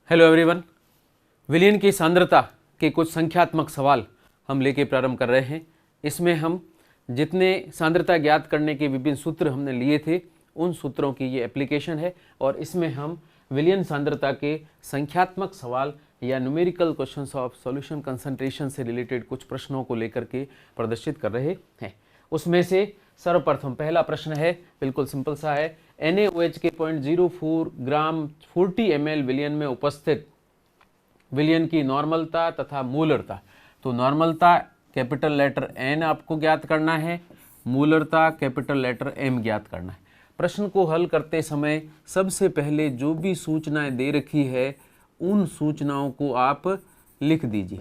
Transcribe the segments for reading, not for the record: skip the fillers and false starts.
Hello everyone. विलयन की सांद्रता के कुछ संख्यात्मक सवाल हम लेके प्रारंभ कर रहे हैं। इसमें हम जितने सांद्रता ज्ञात करने के विभिन्न सूत्र हमने लिए थे उन सूत्रों की ये एप्लीकेशन है और इसमें हम विलयन सांद्रता के संख्यात्मक सवाल या numerical questions of solution concentration से रिलेटेड कुछ प्रश्नों को लेकर के प्रदर्शित कर रहे हैं। उसमें से सर्वप्रथम पहला प्रश्न है, बिल्कुल सिंपल सा है। NaOH के 0.04 ग्राम 40 ml विलयन में उपस्थित विलयन की नॉर्मलता तथा मूलरता। तो नॉर्मलता कैपिटल लेटर N आपको ज्ञात करना है, मूलरता कैपिटल लेटर M ज्ञात करना है। प्रश्न को हल करते समय सबसे पहले जो भी सूचनाएं दे रखी है उन सूचनाओं को आप लिख दीजिए।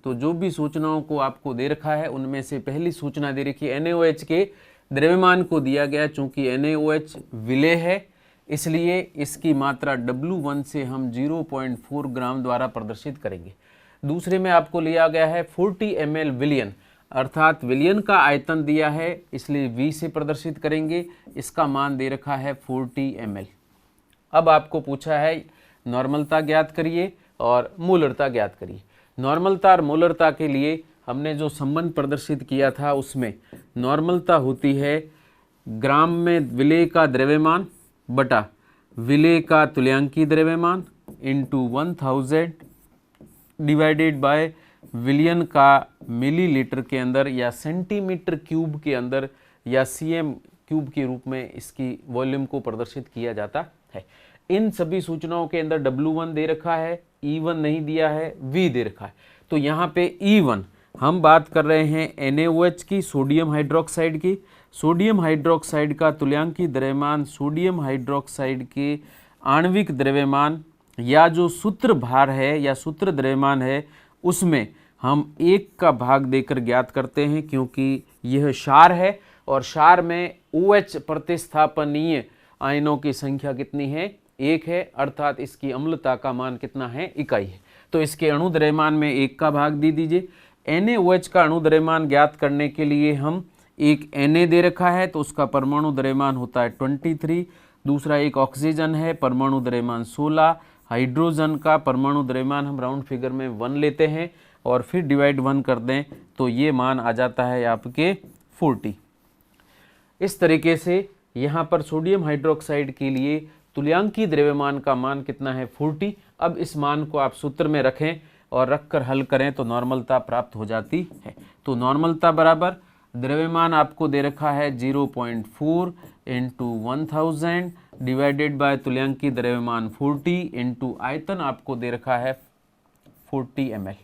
तो जो भी सूचनाओं को आपको दे रखा है उनमें से पहली सूचना दे रखी है NaOH के द्रव्यमान को दिया गया। चूंकि NaOH विलेय है इसलिए इसकी मात्रा W1 से हम 0.4 ग्राम द्वारा प्रदर्शित करेंगे। दूसरे में आपको लिया गया है 40 ml विलयन, अर्थात विलयन का आयतन दिया है इसलिए V से प्रदर्शित करेंगे। इसका मान दे रखा है 40 ml। अब आपको पूछा है नॉर्मलता ज्ञात करिए और मूलरता ज्ञात करिए। नॉर्मलता और मूलरता के लिए हमने जो संबंध प्रदर्शित किया था उसमें नॉर्मलता होती है ग्राम में विलेय का द्रव्यमान बटा विलेय का तुल्यांकी द्रव्यमान इंटू 1000 डिवाइडेड बाय विलयन का मिलीलीटर के अंदर या सेंटीमीटर क्यूब के अंदर या cm क्यूब के रूप में इसकी वॉल्यूम को प्रदर्शित किया जाता है। इन सभी सूचनाओं के अंदर W1 दे रखा है, E1 नहीं दिया है, V दे रखा है। तो यहाँ पे E1 हम बात कर रहे हैं NaOH की, सोडियम हाइड्रोक्साइड की। सोडियम हाइड्रोक्साइड का तुल्यांकी द्रव्यमान सोडियम हाइड्रोक्साइड के आणविक द्रव्यमान या जो सूत्र भार है या सूत्र द्रव्यमान है उसमें हम 1 का भाग देकर ज्ञात करते हैं, क्योंकि यह क्षार है और क्षार में OH प्रतिस्थापनीय आयनों की संख्या कितनी है? 1 है, अर्थात इसकी अम्लता का मान कितना है? इकाई है। तो इसके अणु द्रव्यमान में 1 का भाग दे दीजिए। NaOH का अणु द्रव्यमान ज्ञात करने के लिए हम एक Na दे रखा है तो उसका परमाणु द्रव्यमान होता है 23। दूसरा एक ऑक्सीजन है, परमाणु द्रव्यमान 16। हाइड्रोजन का परमाणु द्रव्यमान हम राउंड फिगर में 1 लेते हैं और फिर डिवाइड 1 कर दें तो ये मान आ जाता है आपके 40। इस तरीके से यहाँ पर सोडियम हाइड्रोक्साइड के लिए तुल्यांकी द्रव्यमान का मान कितना है? 40। अब इस मान को आप सूत्र में रखें और रखकर हल करें तो नॉर्मलता प्राप्त हो जाती है। तो नॉर्मलता बराबर द्रव्यमान आपको दे रखा है 0.4 इंटू 1000 डिवाइडेड बाय तुल्यांकी द्रव्यमान 40 इंटू आयतन आपको दे रखा है 40 ml।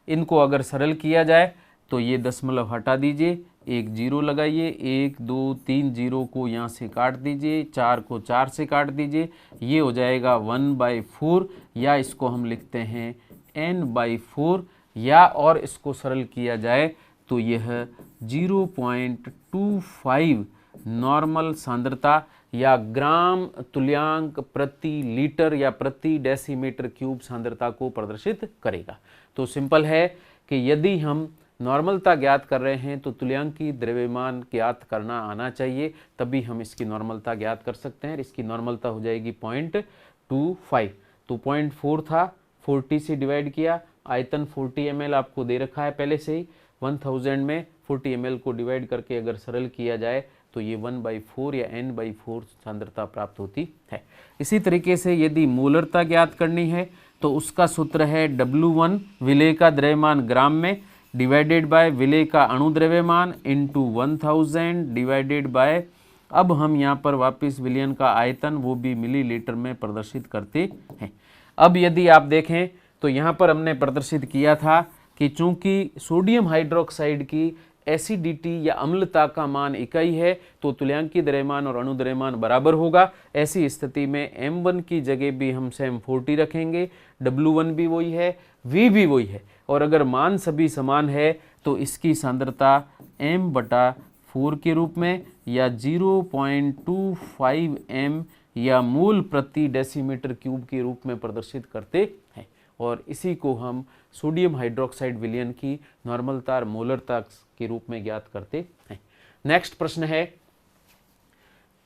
इनको अगर सरल किया जाए तो ये दशमलव हटा दीजिए, एक जीरो लगाइए, 1 2 3 जीरो को यहाँ से काट दीजिए, 4 को 4 से काट दीजिए, ये हो जाएगा 1/4 या इसको हम लिखते हैं n/4 या और इसको सरल किया जाए तो यह 0.25 नॉर्मल सांद्रता या ग्राम तुल्यांक प्रति लीटर या प्रति डेसीमीटर क्यूब सांद्रता को प्रदर्शित करेगा। तो सिंपल है कि यदि हम नॉर्मलता ज्ञात कर रहे हैं तो तुल्यांकी द्रव्यमान ज्ञात करना आना चाहिए, तभी हम इसकी नॉर्मलता ज्ञात कर सकते हैं। इसकी नॉर्मलता हो जाएगी 0.25। तो 0.4 था, 40 से डिवाइड किया, आयतन 40 ml आपको दे रखा है पहले से ही। 1000 में 40 ml को डिवाइड करके अगर सरल किया जाए तो ये 1/4 या n/4 सांद्रता प्राप्त होती है। इसी तरीके से यदि मूलरता ज्ञात करनी है तो उसका सूत्र है W1 विलेय का द्रव्यमान ग्राम में डिवाइडेड बाय विलेय का अणु द्रव्यमान इंटू 1000 डिवाइडेड बाय, अब हम यहाँ पर वापस विलयन का आयतन वो भी मिलीलीटर में प्रदर्शित करते हैं। अब यदि आप देखें तो यहाँ पर हमने प्रदर्शित किया था कि चूंकि सोडियम हाइड्रोक्साइड की एसिडिटी या अम्लता का मान इकाई है तो तुल्यांकी द्रव्यमान और अणु द्रव्यमान बराबर होगा। ऐसी स्थिति में M1 की जगह भी हम सेम 40 रखेंगे, W1 भी वही है, V भी वही है, और अगर मान सभी समान है तो इसकी सांद्रता M/4 के रूप में या 0.25 m या मूल प्रति डेसीमीटर क्यूब के रूप में प्रदर्शित करते हैं। और इसी को हम सोडियम हाइड्रोक्साइड विलयन की नॉर्मलता और मोलरता के रूप में ज्ञात करते हैं। नेक्स्ट प्रश्न है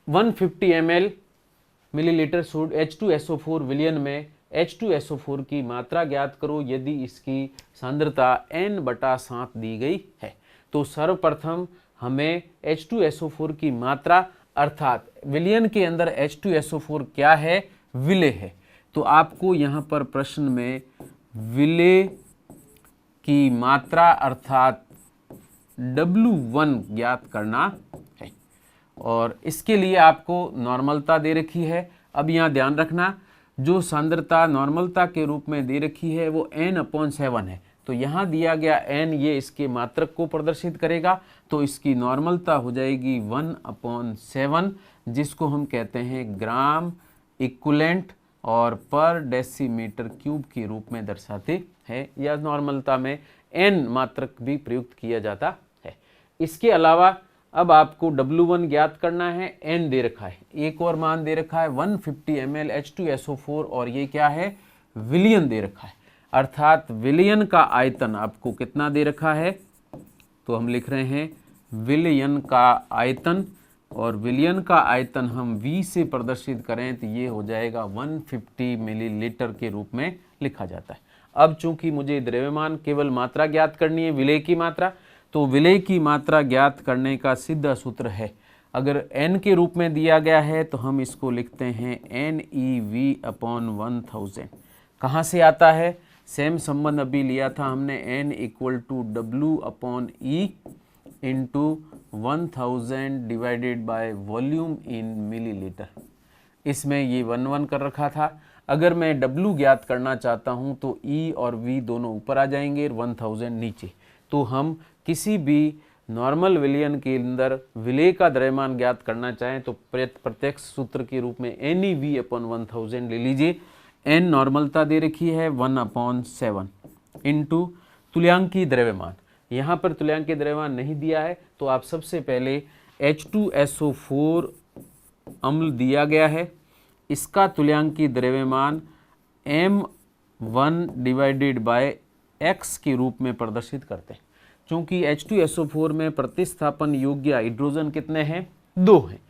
150 ml मिलीलीटर H2SO4 विलयन में H2SO4 की मात्रा ज्ञात करो यदि इसकी सांद्रता N/7 दी गई है। तो सर्वप्रथम हमें H2SO4 की मात्रा अर्थात विलयन के अंदर H2SO4 क्या है, विलेय है। तो आपको यहाँ पर प्रश्न में विलेय की मात्रा अर्थात W1 ज्ञात करना है और इसके लिए आपको नॉर्मलता दे रखी है। अब यहाँ ध्यान रखना, जो सांद्रता नॉर्मलता के रूप में दे रखी है वो N/7 है। तो यहाँ दिया गया N ये इसके मात्रक को प्रदर्शित करेगा, तो इसकी नॉर्मलता हो जाएगी 1/7, जिसको हम कहते हैं ग्राम इक्विवेलेंट और पर डेसीमीटर क्यूब के रूप में दर्शाते हैं, या नॉर्मलता में N मात्रक भी प्रयुक्त किया जाता है। इसके अलावा अब आपको W1 ज्ञात करना है। N दे रखा है, एक और मान दे रखा है 150 ml H2SO4 और ये क्या है, विलयन दे रखा है। अर्थात विलयन का आयतन आपको कितना दे रखा है, तो हम लिख रहे हैं विलयन का आयतन, और विलयन का आयतन हम V से प्रदर्शित करें तो ये हो जाएगा 150 मिलीलीटर के रूप में लिखा जाता है। अब चूंकि मुझे द्रव्यमान केवल मात्रा ज्ञात करनी है, विलेय की मात्रा, तो विलेय की मात्रा ज्ञात करने का सीधा सूत्र है, अगर N के रूप में दिया गया है तो हम इसको लिखते हैं NeV/1000। कहाँ से आता है, सेम संबंध अभी लिया था हमने, N = W/E into 1000 divided by volume in millilitre. इसमें ये 1 कर रखा था। अगर मैं W ज्ञात करना चाहता हूँ तो E और V दोनों ऊपर आ जाएंगे, 1000 नीचे। तो हम किसी भी नॉर्मल विलयन के अंदर विलेय का द्रव्यमान ज्ञात करना चाहें तो प्रत्यक्ष सूत्र के रूप में NeV/1000 ले लीजिए। N नॉर्मलता दे रखी है 1/7 इंटू तुल्यांकी द्रव्यमान। यहाँ पर तुल्यांकी द्रव्यमान नहीं दिया है, तो आप सबसे पहले H2SO4 अम्ल दिया गया है, इसका तुल्यांकी द्रव्यमान M1/X के रूप में प्रदर्शित करते हैं। चूंकि H2SO4 में प्रतिस्थापन योग्य हाइड्रोजन कितने हैं, 2 हैं।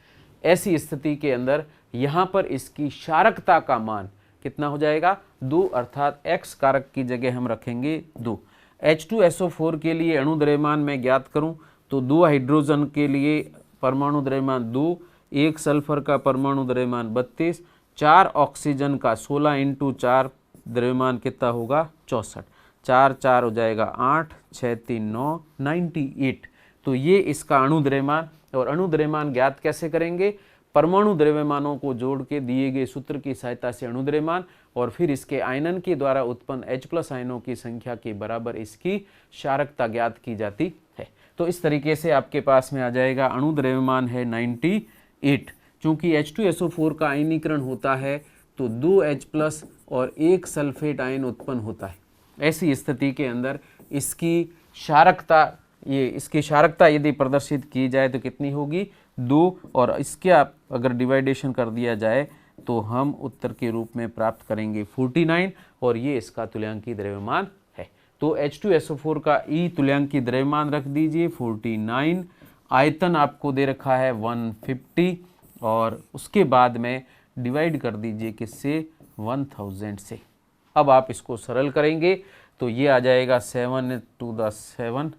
ऐसी स्थिति के अंदर यहाँ पर इसकी क्षारकता का मान कितना हो जाएगा, 2, अर्थात X कारक की जगह हम रखेंगे 2। H2SO4 के लिए अणु द्रव्यमान में ज्ञात करूं तो 2 हाइड्रोजन के लिए परमाणु द्रव्यमान 2, 1 सल्फर का परमाणु द्रव्यमान 32, 4 ऑक्सीजन का 16 इंटू 4 द्रव्यमान कितना होगा, 64, 4 4 हो जाएगा 8, 6 3 9, 98। तो ये इसका अणु द्रव्यमान, और अणु द्रव्यमान ज्ञात कैसे करेंगे, परमाणु द्रव्यमानों को जोड़ के दिए गए सूत्र की सहायता से अणु द्रव्यमान, और फिर इसके आयनन के द्वारा उत्पन्न H+ आयनों की संख्या के बराबर इसकी क्षारकता ज्ञात की जाती है। तो इस तरीके से आपके पास में आ जाएगा अणु द्रव्यमान है 98। चूंकि H2SO4 का आयनीकरण होता है तो 2 H+ और 1 सल्फेट आयन उत्पन्न होता है। ऐसी स्थिति के अंदर इसकी क्षारकता यदि प्रदर्शित की जाए तो कितनी होगी, 2, और इसके अगर डिवाइडेशन कर दिया जाए तो हम उत्तर के रूप में प्राप्त करेंगे 49, और ये इसका तुल्यांकी द्रव्यमान है। तो H2SO4 का E तुल्यांकी द्रव्यमान रख दीजिए 49, आयतन आपको दे रखा है 150, और उसके बाद में डिवाइड कर दीजिए किससे, 1000 से। अब आप इसको सरल करेंगे तो ये आ जाएगा 7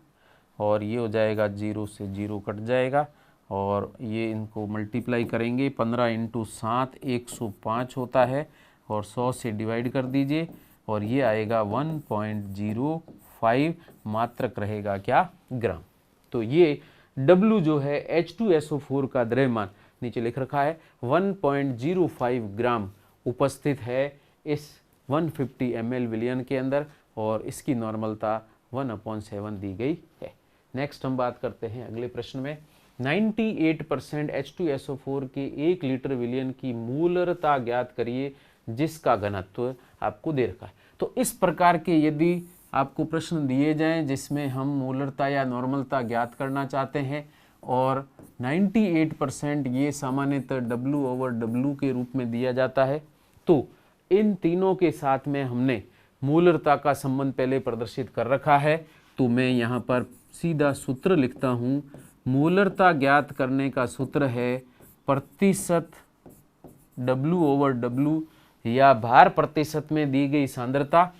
और ये हो जाएगा 0 से 0 कट जाएगा, और ये इनको मल्टीप्लाई करेंगे 15 इंटू 7 105 होता है, और 100 से डिवाइड कर दीजिए और ये आएगा 1.05 मात्रक रहेगा क्या, ग्राम। तो ये W जो है H2SO4 का द्रव्यमान नीचे लिख रखा है 1.05 ग्राम उपस्थित है इस 150 ml विलयन के अंदर, और इसकी नॉर्मलता 1/7 दी गई है। नेक्स्ट हम बात करते हैं अगले प्रश्न में। 98% H2SO4 के 1 लीटर विलयन की मूलरता ज्ञात करिए जिसका घनत्व आपको दे रखा है। तो इस प्रकार के यदि आपको प्रश्न दिए जाएं जिसमें हम मूलरता या नॉर्मलता ज्ञात करना चाहते हैं और 98% ये सामान्यतः W/W के रूप में दिया जाता है, तो इन तीनों के साथ में हमने मूलरता का संबंध पहले प्रदर्शित कर रखा है। तो मैं यहाँ पर सीधा सूत्र लिखता हूँ। मूलरता ज्ञात करने का सूत्र है प्रतिशत W/W या भार प्रतिशत में दी गई सांद्रता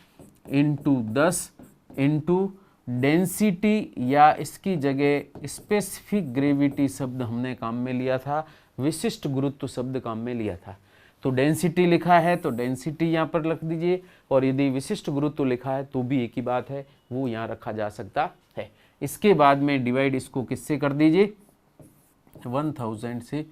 इंटू 10 इंटू डेंसिटी, या इसकी जगह स्पेसिफिक ग्रेविटी शब्द हमने काम में लिया था, विशिष्ट गुरुत्व शब्द काम में लिया था। तो डेंसिटी लिखा है तो डेंसिटी यहाँ पर रख दीजिए, और यदि विशिष्ट गुरुत्व लिखा है तो भी एक ही बात है, वो यहाँ रखा जा सकता है। इसके बाद में डिवाइड इसको किससे कर दीजिए, 1000 से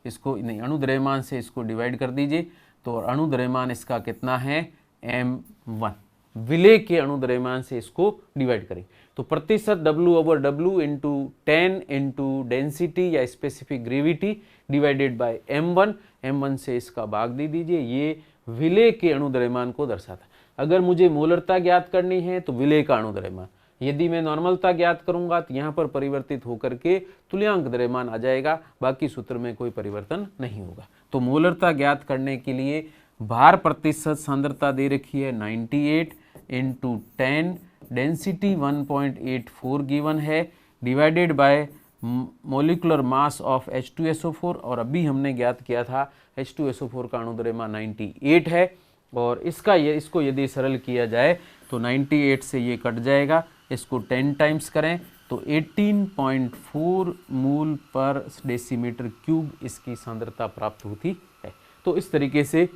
इसको नहीं, अणुद्रव्यमान से इसको डिवाइड कर दीजिए। तो अणुद्रव्यमान इसका कितना है, m1। विलेय के अणुद्रव्यमान से इसको डिवाइड करें तो प्रतिशत W/W इंटू 10 इंटू डेंसिटी या specific gravity divided by m1। m1 से इसका भाग दे दीजिए, ये विलेय के अणुद्रव्यमान को दर्शाता है। अगर मुझे मोलरता ज्ञात करनी है तो विलेय का अणुद्रव्यमान, यदि मैं नॉर्मलता ज्ञात करूंगा तो यहाँ पर परिवर्तित होकर के तुल्यांक द्रव्यमान आ जाएगा, बाकी सूत्र में कोई परिवर्तन नहीं होगा। तो मोलरता ज्ञात करने के लिए भार प्रतिशत सांद्रता दे रखी है 98 इंटू 10, डेंसिटी 1.84 गिवन है, divided by molecular mass of H2SO4, और अभी हमने ज्ञात किया था H2SO4 का अणुद्रव्यमान 98 है, और इसको यदि सरल किया जाए तो 98 से ये कट जाएगा, इसको 10 टाइम्स करें तो 18.4 मूल पर डेसीमीटर क्यूब इसकी सांद्रता प्राप्त होती है। तो इस तरीके से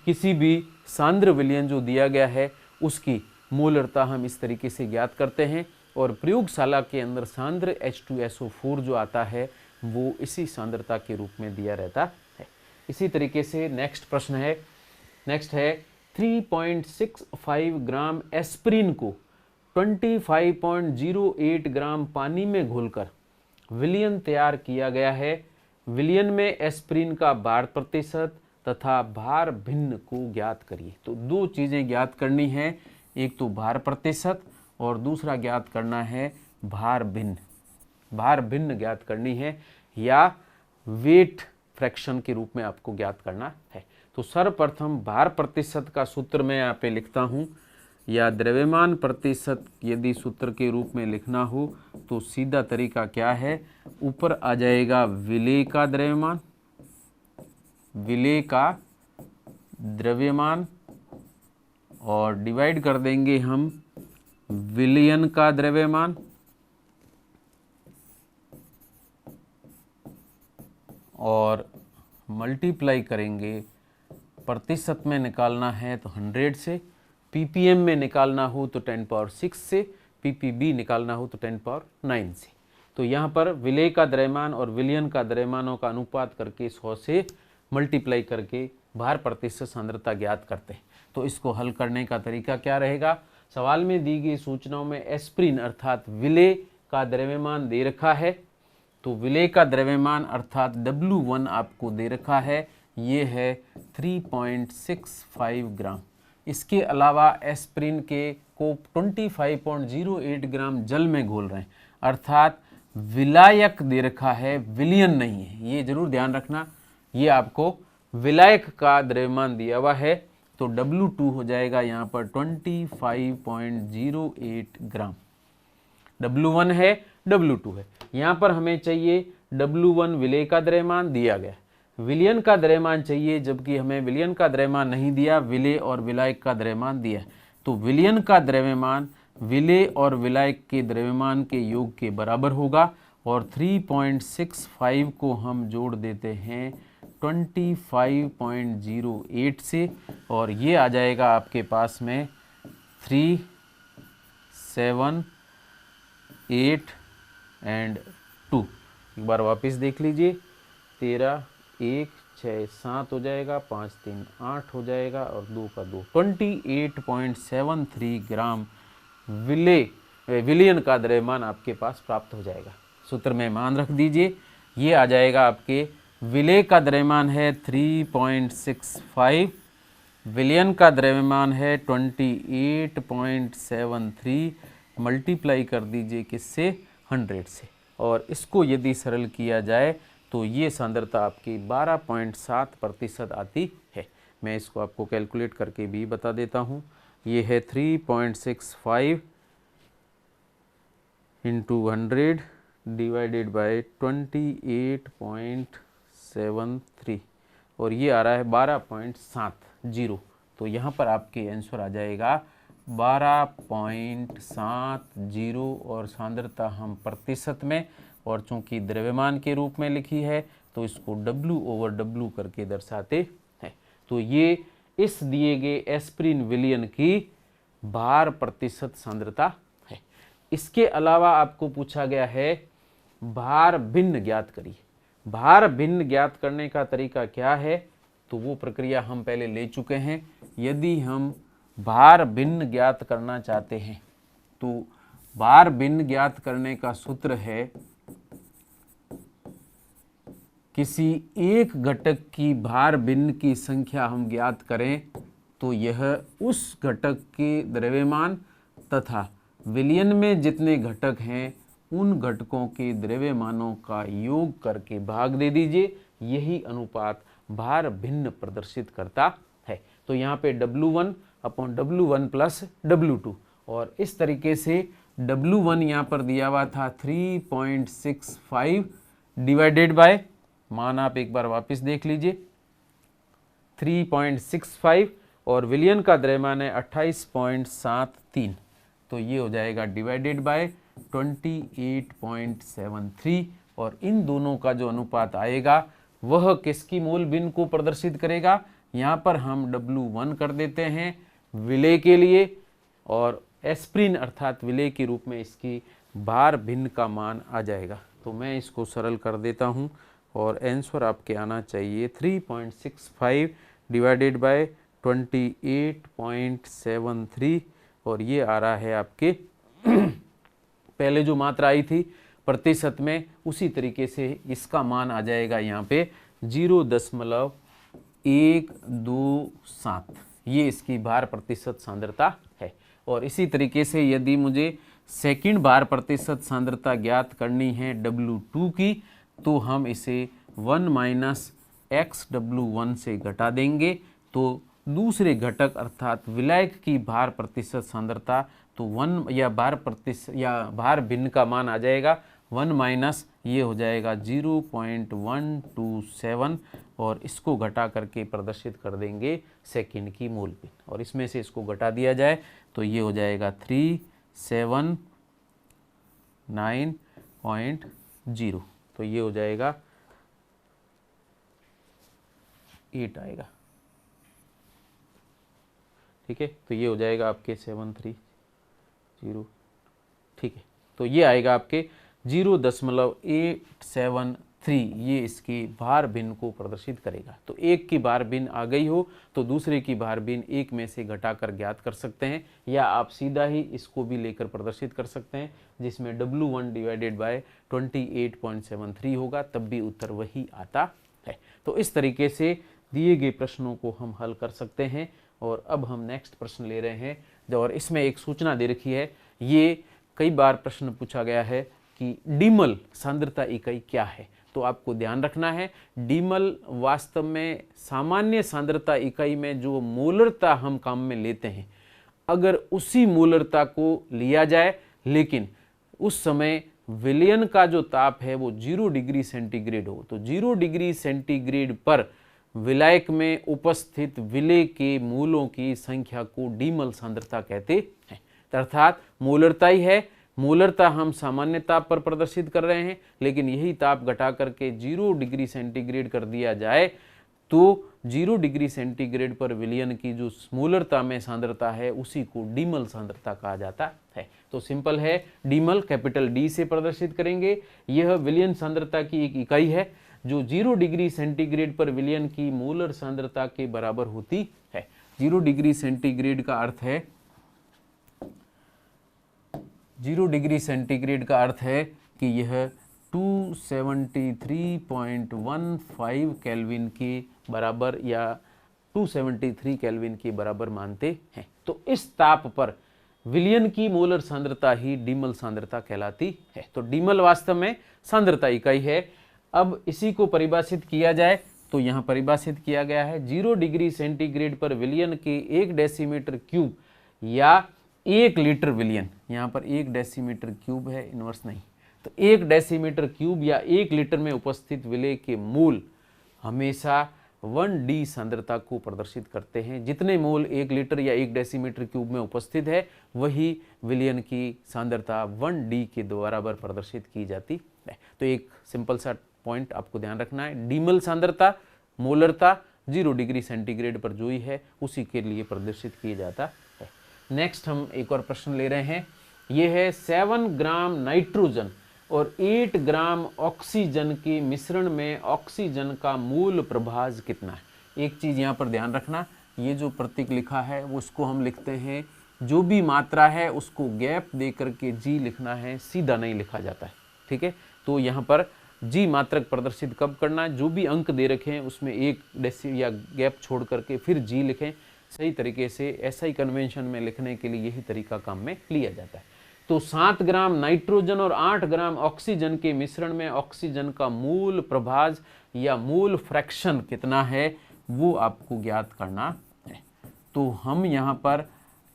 किसी भी सांद्र विलयन जो दिया गया है उसकी मोलरता हम इस तरीके से ज्ञात करते हैं, और प्रयोगशाला के अंदर सांद्र H2SO4 जो आता है वो इसी सांद्रता के रूप में दिया रहता है। इसी तरीके से नेक्स्ट है 3.65 ग्राम एस्प्रिन को 25.08 ग्राम पानी में घोलकर विलयन तैयार किया गया है। विलयन में एस्प्रिन का भार प्रतिशत तथा भार भिन्न को ज्ञात करिए। तो दो चीज़ें ज्ञात करनी है, एक तो भार प्रतिशत और दूसरा ज्ञात करना है भार भिन्न। भार भिन्न ज्ञात करनी है या वेट फ्रैक्शन के रूप में आपको ज्ञात करना है। तो सर्वप्रथम भार प्रतिशत का सूत्र मैं यहाँ पे लिखता हूँ, या द्रव्यमान प्रतिशत यदि सूत्र के रूप में लिखना हो तो सीधा तरीका क्या है, ऊपर आ जाएगा विलेय का द्रव्यमान, विलेय का द्रव्यमान, और डिवाइड कर देंगे हम विलयन का द्रव्यमान, और मल्टीप्लाई करेंगे, प्रतिशत में निकालना है तो 100 से, ppm में निकालना हो तो 10⁶ से, ppb निकालना हो तो 10⁹ से। तो यहाँ पर विलेय का द्रव्यमान और विलयन का द्रव्यमानों का अनुपात करके 100 से मल्टीप्लाई करके भार प्रतिशत सांद्रता ज्ञात करते हैं। तो इसको हल करने का तरीका क्या रहेगा, सवाल में दी गई सूचनाओं में एस्प्रिन अर्थात विलेय का द्रव्यमान दे रखा है, तो विलेय का द्रव्यमान अर्थात W1 आपको दे रखा है, ये है 3.65 ग्राम। इसके अलावा एस्प्रिन के को 25.08 ग्राम जल में घोल रहे हैं, अर्थात विलायक दे रखा है, विलयन नहीं है, ये जरूर ध्यान रखना। ये आपको विलायक का द्रव्यमान दिया हुआ है, तो W2 हो जाएगा यहाँ पर 25.08 ग्राम। W1 है, W2 है, यहाँ पर हमें चाहिए W1 विलेय का द्रव्यमान दिया गया, विलयन का द्रव्यमान चाहिए, जबकि हमें विलयन का द्रव्यमान नहीं दिया, विलेय और विलायक का द्रव्यमान दिया। तो विलयन का द्रव्यमान विलेय और विलायक के द्रव्यमान के योग के बराबर होगा, और 3.65 को हम जोड़ देते हैं 25.08 से, और ये आ जाएगा आपके पास में 3, 7, 8 एंड 2। एक बार वापस देख लीजिए, 13, 1, 6, 7 हो जाएगा, 5, 3, 8 हो जाएगा, और 2 का 2, 28.73 ग्राम विलयन का द्रव्यमान आपके पास प्राप्त हो जाएगा। सूत्र में मान रख दीजिए, ये आ जाएगा आपके विलेय का द्रव्यमान है 3.65, विलयन का द्रव्यमान है 28.73, मल्टीप्लाई कर दीजिए किससे, 100 से, और इसको यदि सरल किया जाए तो ये सांद्रता आपकी 12.7% आती है। मैं इसको आपको कैलकुलेट करके भी बता देता हूँ। ये है 3.65 इंटू 100 डिवाइडेड बाय 28.73, और ये आ रहा है 12.70। तो यहाँ पर आपके आंसर आ जाएगा 12.70 और सांद्रता हम प्रतिशत में और चूंकि द्रव्यमान के रूप में लिखी है तो इसको W/W करके दर्शाते हैं। तो ये इस दिए गए एस्पिरिन विलयन की भार प्रतिशत सांद्रता है। इसके अलावा आपको पूछा गया है भार भिन्न ज्ञात करिए। भार भिन्न ज्ञात करने का तरीका क्या है, तो वो प्रक्रिया हम पहले ले चुके हैं। यदि हम भार भिन्न ज्ञात करना चाहते हैं तो भार भिन्न ज्ञात करने का सूत्र है किसी एक घटक की भार भिन्न की संख्या हम ज्ञात करें तो यह उस घटक के द्रव्यमान तथा विलयन में जितने घटक हैं उन घटकों के द्रव्यमानों का योग करके भाग दे दीजिए। यही अनुपात भार भिन्न प्रदर्शित करता है। तो यहाँ पे W1/W1 प्लस W2 और इस तरीके से W1 यहाँ पर दिया हुआ था 3.65 डिवाइडेड बाय, मान आप एक बार वापस देख लीजिए 3.65 और विलयन का द्रव्यमान है 28.73। तो ये हो जाएगा डिवाइडेड बाय 28.73 और इन दोनों का जो अनुपात आएगा वह किसकी मोल भिन्न को प्रदर्शित करेगा। यहाँ पर हम W1 कर देते हैं विलय के लिए और एस्पिरिन अर्थात विलय के रूप में इसकी भार भिन्न का मान आ जाएगा। तो मैं इसको सरल कर देता हूँ और आंसर आपके आना चाहिए 3.65 डिवाइडेड बाय 28.73 और ये आ रहा है आपके पहले जो मात्रा आई थी प्रतिशत में उसी तरीके से इसका मान आ जाएगा यहाँ पे 0.127। ये इसकी भार प्रतिशत सांद्रता है। और इसी तरीके से यदि मुझे सेकंड भार प्रतिशत सांद्रता ज्ञात करनी है W2 की तो हम इसे 1 - XW1 से घटा देंगे तो दूसरे घटक अर्थात विलायक की भार प्रतिशत सांद्रता तो 1 या भार प्रतिशत या भार भिन्न का मान आ जाएगा 1 माइनस ये हो जाएगा 0.127 और इसको घटा करके प्रदर्शित कर देंगे सेकंड की मोल भिन्न और इसमें से इसको घटा दिया जाए तो ये हो जाएगा 379.0 तो ये हो जाएगा 8 आएगा। ठीक है, तो ये हो जाएगा आपके 730। ठीक है, तो ये आएगा आपके 0.873 ये इसकी भार भिन्न को प्रदर्शित करेगा। तो एक की भार भिन्न आ गई हो तो दूसरे की भार भिन्न एक में से घटाकर ज्ञात कर सकते हैं या आप सीधा ही इसको भी लेकर प्रदर्शित कर सकते हैं जिसमें W1 डिवाइडेड बाय 28.73 होगा तब भी उत्तर वही आता है। तो इस तरीके से दिए गए प्रश्नों को हम हल कर सकते हैं। और अब हम नेक्स्ट प्रश्न ले रहे हैं और इसमें एक सूचना दे रखी है। ये कई बार प्रश्न पूछा गया है कि डीमल सांद्रता इकाई क्या है। तो आपको ध्यान रखना है डीमल वास्तव में सामान्य सांद्रता इकाई में जो मोलरता हम काम में लेते हैं अगर उसी मोलरता को लिया जाए लेकिन उस समय विलयन का जो ताप है वो 0 डिग्री सेंटीग्रेड हो तो 0 डिग्री सेंटीग्रेड पर विलायक में उपस्थित विलय के मूलों की संख्या को डीमल सांद्रता कहते हैं। अर्थात मोलरता ही है, मोलरता हम सामान्य ताप पर प्रदर्शित कर रहे हैं लेकिन यही ताप घटा करके 0 डिग्री सेंटीग्रेड कर दिया जाए तो 0 डिग्री सेंटीग्रेड पर विलयन की जो मोलरता में सांद्रता है उसी को डीमल सांद्रता कहा जाता है। तो सिंपल है, डीमल कैपिटल डी से प्रदर्शित करेंगे। यह विलयन सांद्रता की एक इकाई है जो 0 डिग्री सेंटीग्रेड पर विलयन की मोलर सांद्रता के बराबर होती है। 0 डिग्री सेंटीग्रेड का अर्थ है 0 डिग्री सेंटीग्रेड का अर्थ है कि यह 273.15 केल्विन के बराबर या 273 केल्विन के बराबर मानते हैं। तो इस ताप पर विलयन की मोलर सांद्रता ही डीमल सांद्रता कहलाती है। तो डीमल वास्तव में सांद्रता इकाई है। अब इसी को परिभाषित किया जाए तो यहाँ परिभाषित किया गया है 0 डिग्री सेंटीग्रेड पर विलयन के 1 डेसीमीटर क्यूब या 1 लीटर विलयन, यहाँ पर 1 डेसीमीटर क्यूब है इनवर्स नहीं, तो 1 डेसीमीटर क्यूब या 1 लीटर में उपस्थित विलय के मूल हमेशा 1D सांद्रता को प्रदर्शित करते हैं। जितने मोल 1 लीटर या 1 डेसीमीटर क्यूब में उपस्थित है वही विलयन की सांद्रता 1D के बराबर प्रदर्शित की जाती है। तो एक सिंपल सा पॉइंट आपको ध्यान रखना है, डीमल सांद्रता मोलरता 0 डिग्री सेंटीग्रेड पर जो ही है उसी के लिए प्रदर्शित किया जाता है। नेक्स्ट हम एक और प्रश्न ले रहे हैं, ये है 7 ग्राम नाइट्रोजन और 8 ग्राम ऑक्सीजन के मिश्रण में ऑक्सीजन का मूल प्रभाज कितना है। एक चीज़ यहाँ पर ध्यान रखना, ये जो प्रतीक लिखा है वो उसको हम लिखते हैं, जो भी मात्रा है उसको गैप दे करके जी लिखना है, सीधा नहीं लिखा जाता है, ठीक है। तो यहाँ पर जी मात्रक प्रदर्शित कब करना है, जो भी अंक दे रखे हैं उसमें 1 डेसी या गैप छोड़ करके फिर जी लिखें। सही तरीके से एसआई कन्वेंशन में लिखने के लिए यही तरीका काम में लिया जाता है। तो 7 ग्राम नाइट्रोजन और 8 ग्राम ऑक्सीजन के मिश्रण में ऑक्सीजन का मूल प्रभाज या मूल फ्रैक्शन कितना है वो आपको ज्ञात करना है। तो हम यहाँ पर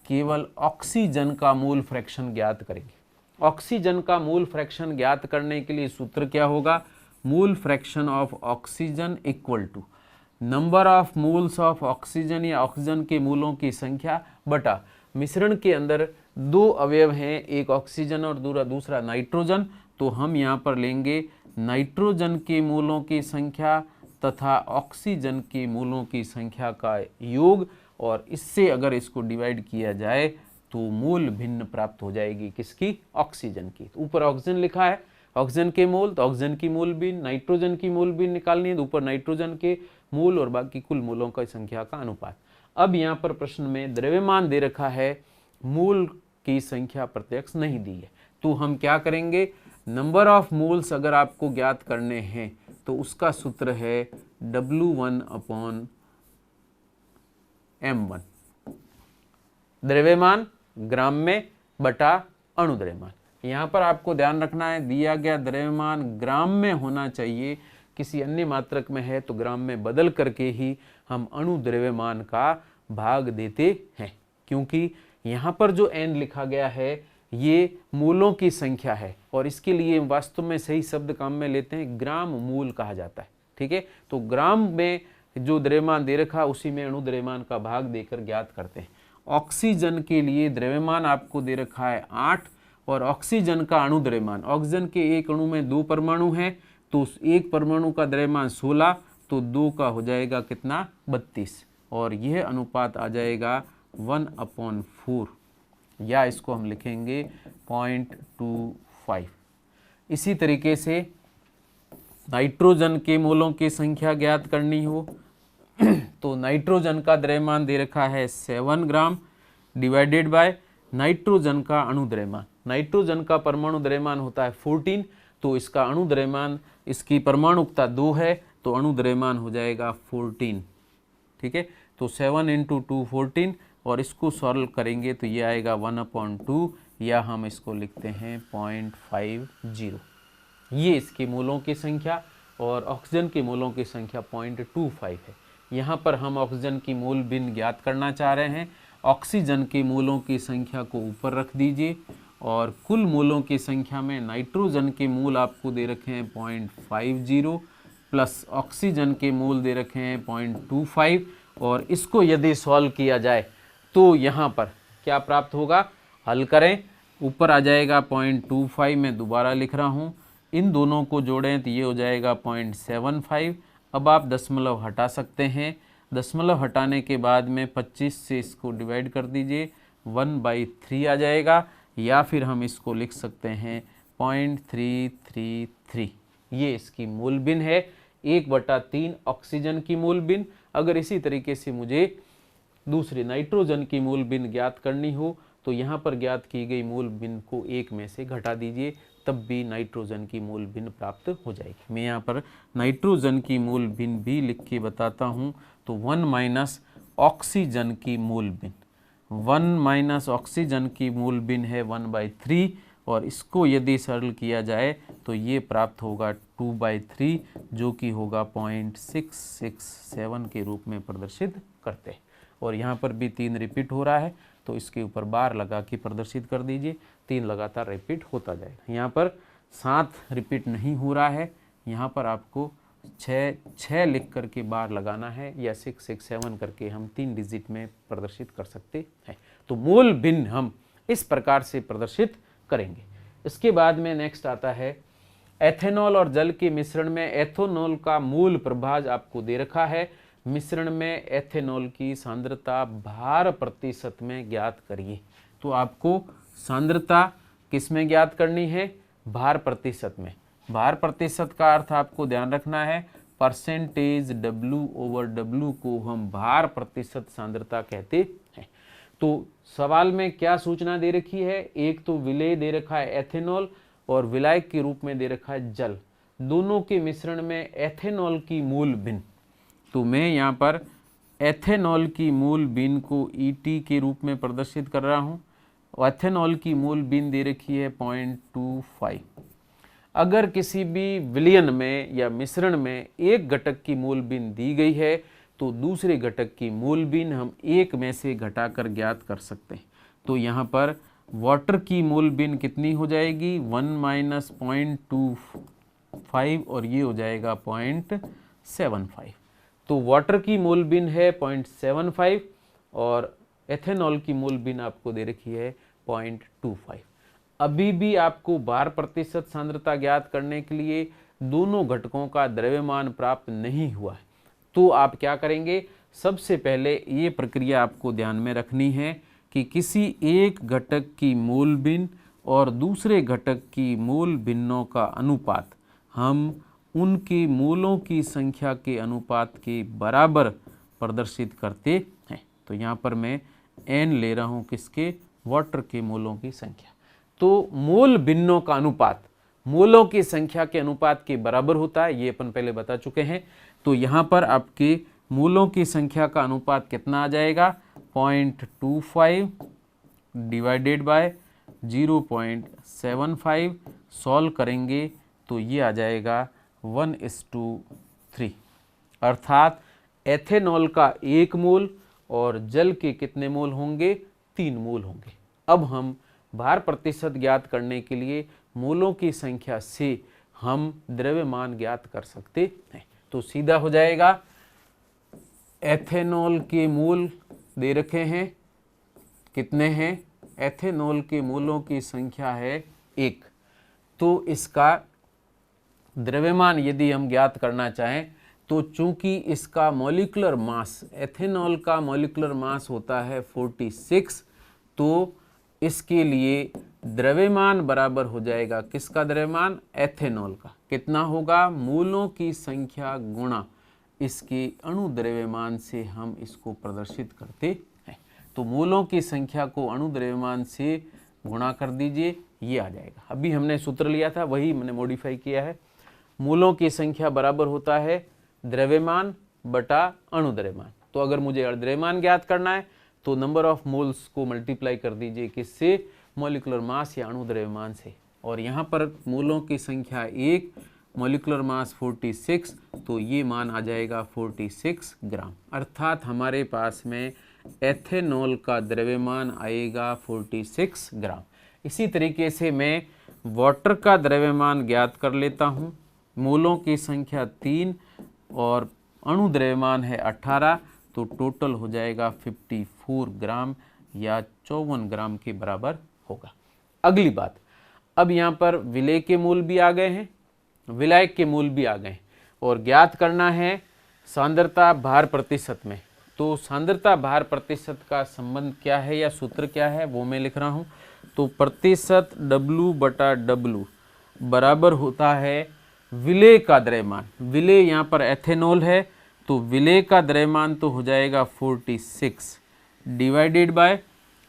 केवल ऑक्सीजन का मूल फ्रैक्शन ज्ञात करेंगे। ऑक्सीजन का मूल फ्रैक्शन ज्ञात करने के लिए सूत्र क्या होगा, mole fraction of oxygen equal to number of moles of oxygen या ऑक्सीजन के मूलों की संख्या बटा मिश्रण के अंदर 2 अवयव हैं, एक ऑक्सीजन और दूसरा नाइट्रोजन। तो हम यहाँ पर लेंगे नाइट्रोजन के मूलों की संख्या तथा ऑक्सीजन के मूलों की संख्या का योग, और इससे अगर इसको डिवाइड किया जाए तो मूल भिन्न प्राप्त हो जाएगी, किसकी, ऑक्सीजन की। तो ऊपर ऑक्सीजन लिखा है, ऑक्सीजन के मूल, तो ऑक्सीजन की मूल भिन्न, नाइट्रोजन की मूल भिन्न निकालनी है तो ऊपर नाइट्रोजन के मूल और बाकी कुल मूलों का संख्या का अनुपात। अब यहाँ पर प्रश्न में द्रव्यमान दे रखा है, मूल की संख्या प्रत्यक्ष नहीं दी है, तो हम क्या करेंगे, नंबर ऑफ मोल्स अगर आपको ज्ञात करने हैं तो उसका सूत्र है W1/m1, द्रव्यमान ग्राम में बटा अणुद्रव्यमान। यहाँ पर आपको ध्यान रखना है, दिया गया द्रव्यमान ग्राम में होना चाहिए, किसी अन्य मात्रक में है तो ग्राम में बदल करके ही हम अणुद्रव्यमान का भाग देते हैं, क्योंकि यहाँ पर जो n लिखा गया है ये मूलों की संख्या है और इसके लिए वास्तव में सही शब्द काम में लेते हैं, ग्राम मूल कहा जाता है, ठीक है। तो ग्राम में जो द्रव्यमान दे रखा उसी में अणुद्रव्यमान का भाग देकर ज्ञात करते हैं। ऑक्सीजन के लिए द्रव्यमान आपको दे रखा है 8 और ऑक्सीजन का अणुद्रव्यमान, ऑक्सीजन के एक अणु में 2 परमाणु हैं तो एक परमाणु का द्रव्यमान 16, तो 2 का हो जाएगा कितना, 32, और यह अनुपात आ जाएगा 1/4 या इसको हम लिखेंगे 0.25। इसी तरीके से नाइट्रोजन के मोलों की संख्या ज्ञात करनी हो तो नाइट्रोजन का द्रव्यमान दे रखा है 7 ग्राम डिवाइडेड बाय नाइट्रोजन का अणुद्रव्यमान, नाइट्रोजन का परमाणु द्रव्यमान होता है 14, तो इसका अणुद्रव्यमान, इसकी परमाणुकता 2 है तो अणुद्रव्यमान हो जाएगा 14, ठीक है। तो 7 × 2 14, और इसको सॉल्व करेंगे तो ये आएगा 1/2 या हम इसको लिखते हैं 0.50। ये इसके मूलों की संख्या और ऑक्सीजन के मूलों की संख्या 0.25 है। यहाँ पर हम ऑक्सीजन की मूल भिन्न ज्ञात करना चाह रहे हैं, ऑक्सीजन के मूलों की संख्या को ऊपर रख दीजिए और कुल मूलों की संख्या में नाइट्रोजन के मूल आपको दे रखे हैं 0.50 प्लस ऑक्सीजन के मूल दे रखे हैं 0.25, और इसको यदि सॉल्व किया जाए तो यहाँ पर क्या प्राप्त होगा, हल करें, ऊपर आ जाएगा 0.25, मैं दोबारा लिख रहा हूँ, इन दोनों को जोड़ें तो ये हो जाएगा 0.75। अब आप दशमलव हटा सकते हैं, दशमलव हटाने के बाद में 25 से इसको डिवाइड कर दीजिए, 1/3 आ जाएगा, या फिर हम इसको लिख सकते हैं 0.333। ये इसकी मूल भिन्न है, 1/3 ऑक्सीजन की मूल भिन्न। अगर इसी तरीके से मुझे दूसरे नाइट्रोजन की मूल भिन्न ज्ञात करनी हो तो यहाँ पर ज्ञात की गई मूल भिन्न को 1 में से घटा दीजिए, तब भी नाइट्रोजन की मूल भिन्न प्राप्त हो जाएगी। मैं यहाँ पर नाइट्रोजन की मूल भिन्न भी लिख के बताता हूँ, तो 1 - ऑक्सीजन की मूल भिन्न, 1 - ऑक्सीजन की मूल भिन्न है 1/3, और इसको यदि सरल किया जाए तो ये प्राप्त होगा 2/3, जो कि होगा 0.667 के रूप में प्रदर्शित करते हैं। और यहाँ पर भी 3 रिपीट हो रहा है तो इसके ऊपर बार लगा के प्रदर्शित कर दीजिए, 3 लगातार रिपीट होता जाएगा। यहाँ पर 7 रिपीट नहीं हो रहा है, यहाँ पर आपको 6 लिख करके बार लगाना है या 667 करके हम 3 डिजिट में प्रदर्शित कर सकते हैं। तो मूल भिन्न हम इस प्रकार से प्रदर्शित करेंगे। इसके बाद में नेक्स्ट आता है एथेनॉल और जल के मिश्रण में एथेनॉल का मूल प्रभाव आपको दे रखा है। मिश्रण में एथेनॉल की सांद्रता भार प्रतिशत में ज्ञात करिए। तो आपको सांद्रता किस में ज्ञात करनी है? भार प्रतिशत में। भार प्रतिशत का अर्थ आपको ध्यान रखना है, परसेंटेज W/W को हम भार प्रतिशत सांद्रता कहते हैं। तो सवाल में क्या सूचना दे रखी है? एक तो विलेय दे रखा है एथेनॉल और विलायक के रूप में दे रखा है जल। दोनों के मिश्रण में एथेनॉल की मूल भिन्न। तो मैं यहाँ पर एथेनॉल की मूल भिन्न को ET के रूप में प्रदर्शित कर रहा हूँ। एथेनॉल की मूल भिन्न दे रखी है 0.25। अगर किसी भी विलयन में या मिश्रण में एक घटक की मूल भिन्न दी गई है तो दूसरे घटक की मूल भिन्न हम एक में से घटाकर ज्ञात कर सकते हैं। तो यहाँ पर वाटर की मूल भिन्न कितनी हो जाएगी? 1 - 0.25 और ये हो जाएगा 0.75। तो वाटर की मूल भिन्न है 0.75 और एथेनॉल की मूल भिन्न आपको दे रखी है 0.25। अभी भी आपको भार प्रतिशत सांद्रता ज्ञात करने के लिए दोनों घटकों का द्रव्यमान प्राप्त नहीं हुआ है। तो आप क्या करेंगे? सबसे पहले ये प्रक्रिया आपको ध्यान में रखनी है कि किसी एक घटक की मूल भिन्न और दूसरे घटक की मूल भिन्नों का अनुपात हम उनके मूलों की संख्या के अनुपात के बराबर प्रदर्शित करते हैं। तो यहाँ पर मैं n ले रहा हूँ किसके? वाटर के मूलों की संख्या। तो मूल भिन्नों का अनुपात मूलों की संख्या के अनुपात के बराबर होता है, ये अपन पहले बता चुके हैं। तो यहाँ पर आपके मूलों की संख्या का अनुपात कितना आ जाएगा? 0.25 डिवाइडेड बाय 0.75। सॉल्व करेंगे तो ये आ जाएगा 1:3। अर्थात एथेनॉल का 1 मोल और जल के कितने मोल होंगे? 3 मोल होंगे। अब हम भार प्रतिशत ज्ञात करने के लिए मोलों की संख्या से हम द्रव्यमान ज्ञात कर सकते हैं। तो सीधा हो जाएगा, एथेनॉल के मोल दे रखे हैं, कितने हैं? एथेनॉल के मोलों की संख्या है 1। तो इसका द्रव्यमान यदि हम ज्ञात करना चाहें तो चूंकि इसका मॉलिक्यूलर मास, एथेनॉल का मॉलिक्यूलर मास होता है 46, तो इसके लिए द्रव्यमान बराबर हो जाएगा किसका द्रव्यमान? एथेनॉल का। कितना होगा? मूलों की संख्या गुणा इसके अणु द्रव्यमान से हम इसको प्रदर्शित करते हैं। तो मूलों की संख्या को अणु द्रव्यमान से गुणा कर दीजिए, ये आ जाएगा। अभी हमने सूत्र लिया था वही मैंने मॉडिफाई किया है। मूलों की संख्या बराबर होता है द्रव्यमान बटा अणु द्रव्यमान। तो अगर मुझे द्रव्यमान ज्ञात करना है तो नंबर ऑफ मोल्स को मल्टीप्लाई कर दीजिए किससे? मॉलिक्यूलर मास या अणु द्रव्यमान से। और यहाँ पर मूलों की संख्या 1, मॉलिक्यूलर मास 46, तो ये मान आ जाएगा 46 ग्राम। अर्थात हमारे पास में एथेनॉल का द्रव्यमान आएगा 46 ग्राम। इसी तरीके से मैं वाटर का द्रव्यमान ज्ञात कर लेता हूँ। मोलों की संख्या 3 और अणु द्रव्यमान है 18, तो टोटल हो जाएगा 54 ग्राम या 54 ग्राम के बराबर होगा। अगली बात, अब यहाँ पर विलेय के मूल भी आ गए हैं, विलायक के मूल भी आ गए हैं और ज्ञात करना है सांद्रता भार प्रतिशत में। तो सांद्रता भार प्रतिशत का संबंध क्या है या सूत्र क्या है वो मैं लिख रहा हूँ। तो प्रतिशत W/W बराबर होता है विलेय का द्रव्यमान। विलेय यहाँ पर एथेनॉल है तो विलेय का द्रव्यमान तो हो जाएगा 46 डिवाइडेड बाय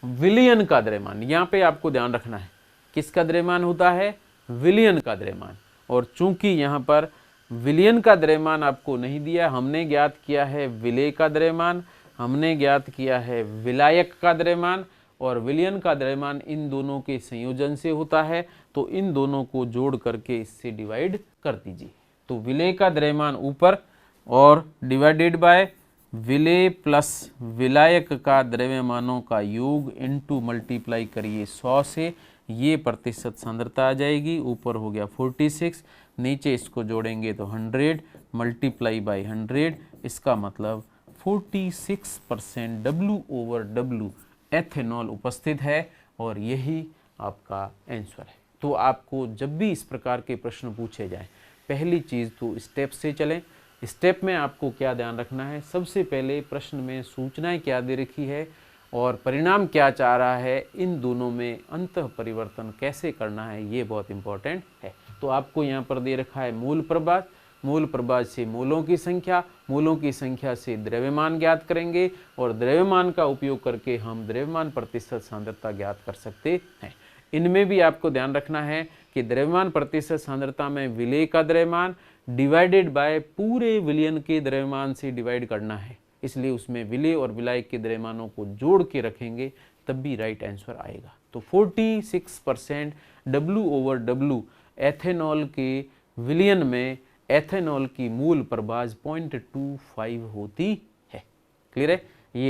विलयन का द्रव्यमान। यहाँ पे आपको ध्यान रखना है किसका द्रव्यमान होता है? विलयन का द्रव्यमान। और चूंकि यहाँ पर विलयन का द्रव्यमान आपको नहीं दिया, हमने ज्ञात किया है विलेय का द्रव्यमान, हमने ज्ञात किया है विलायक का द्रव्यमान और विलयन का द्रव्यमान इन दोनों के संयोजन से होता है। तो इन दोनों को जोड़ करके इससे डिवाइड कर दीजिए। तो विलेय का द्रव्यमान ऊपर और डिवाइडेड बाय विलेय प्लस विलायक का द्रव्यमानों का योग इनटू मल्टीप्लाई करिए 100 से, ये प्रतिशत सांद्रता आ जाएगी। ऊपर हो गया 46, नीचे इसको जोड़ेंगे तो 100 मल्टीप्लाई बाई 100, इसका मतलब 46% W/W एथेनॉल उपस्थित है और यही आपका आंसर है। तो आपको जब भी इस प्रकार के प्रश्न पूछे जाएं, पहली चीज़ तो स्टेप से चलें। स्टेप में आपको क्या ध्यान रखना है, सबसे पहले प्रश्न में सूचनाएं क्या दे रखी है और परिणाम क्या चाह रहा है, इन दोनों में अंतः परिवर्तन कैसे करना है, ये बहुत इंपॉर्टेंट है। तो आपको यहाँ पर दे रखा है मूल प्रभाज, मूल प्रभाज से मोलों की संख्या, मोलों की संख्या से द्रव्यमान ज्ञात करेंगे और द्रव्यमान का उपयोग करके हम द्रव्यमान प्रतिशत सांद्रता ज्ञात कर सकते हैं। इनमें भी आपको ध्यान रखना है कि द्रव्यमान प्रतिशत सांद्रता में विलेय का द्रव्यमान डिवाइडेड बाय पूरे विलयन के द्रव्यमान से डिवाइड करना है, इसलिए उसमें विलेय और विलायक के द्रव्यमानों को जोड़ के रखेंगे तब भी राइट आंसर आएगा। तो 46% W/W एथेनॉल के विलयन में एथेनॉल की मूल प्रभाज 0.25 होती है। क्लियर है?